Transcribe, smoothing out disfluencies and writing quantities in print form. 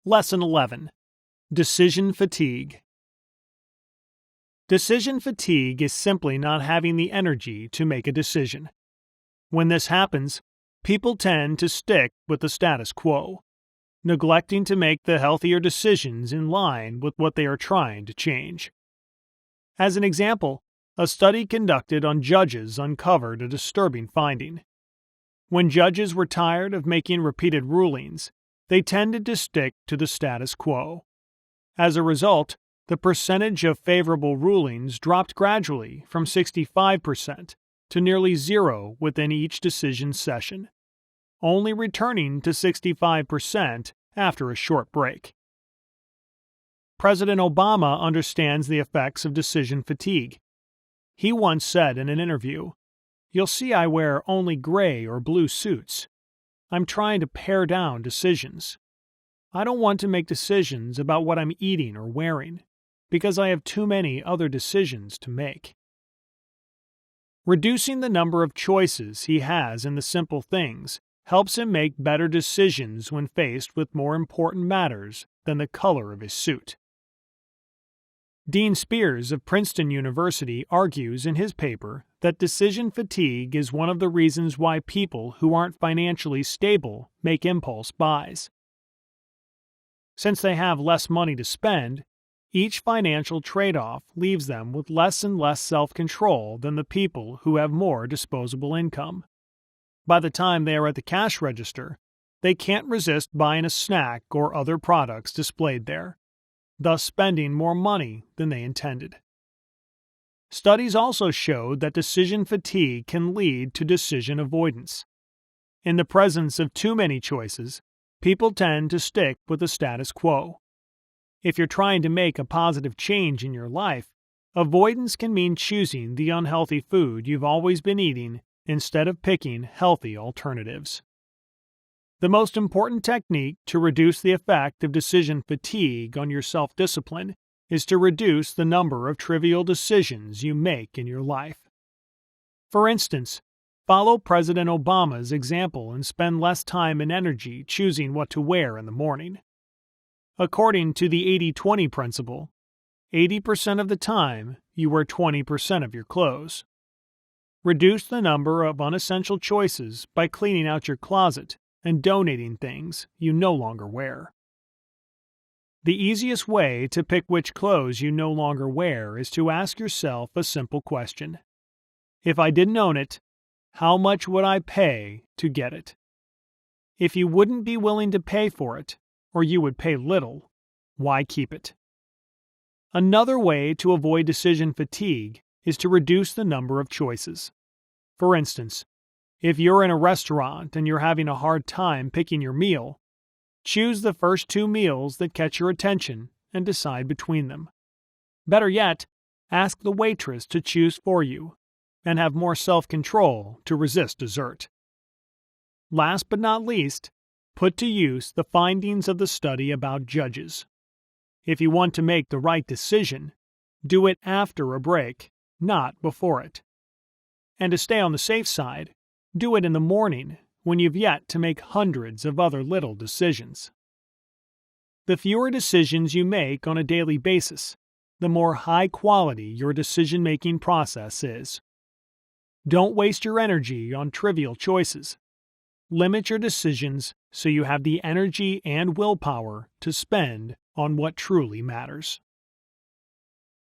Lesson 11. Decision Fatigue. Decision fatigue is simply not having the energy to make a decision. When this happens, people tend to stick with the status quo, neglecting to make the healthier decisions in line with what they are trying to change. As an example, a study conducted on judges uncovered a disturbing finding. When judges were tired of making repeated rulings, they tended to stick to the status quo. As a result, the percentage of favorable rulings dropped gradually from 65% to nearly zero within each decision session, only returning to 65% after a short break. President Obama understands the effects of decision fatigue. He once said in an interview, "You'll see I wear only gray or blue suits. I'm trying to pare down decisions. I don't want to make decisions about what I'm eating or wearing, because I have too many other decisions to make." Reducing the number of choices he has in the simple things helps him make better decisions when faced with more important matters than the color of his suit. Dean Spears of Princeton University argues in his paper that decision fatigue is one of the reasons why people who aren't financially stable make impulse buys. Since they have less money to spend, each financial trade-off leaves them with less and less self-control than the people who have more disposable income. By the time they are at the cash register, they can't resist buying a snack or other products displayed there, thus spending more money than they intended. Studies also showed that decision fatigue can lead to decision avoidance. In the presence of too many choices, people tend to stick with the status quo. If you're trying to make a positive change in your life, avoidance can mean choosing the unhealthy food you've always been eating instead of picking healthy alternatives. The most important technique to reduce the effect of decision fatigue on your self-discipline is to reduce the number of trivial decisions you make in your life. For instance, follow President Obama's example and spend less time and energy choosing what to wear in the morning. According to the 80-20 principle, 80% of the time you wear 20% of your clothes. Reduce the number of unessential choices by cleaning out your closet and donating things you no longer wear. The easiest way to pick which clothes you no longer wear is to ask yourself a simple question. If I didn't own it, how much would I pay to get it? If you wouldn't be willing to pay for it, or you would pay little, why keep it? Another way to avoid decision fatigue is to reduce the number of choices. For instance, if you're in a restaurant and you're having a hard time picking your meal, choose the first two meals that catch your attention and decide between them. Better yet, ask the waitress to choose for you and have more self-control to resist dessert. Last but not least, put to use the findings of the study about judges. If you want to make the right decision, do it after a break, not before it. And to stay on the safe side, do it in the morning when you've yet to make hundreds of other little decisions. The fewer decisions you make on a daily basis, the more high quality your decision-making process is. Don't waste your energy on trivial choices. Limit your decisions so you have the energy and willpower to spend on what truly matters.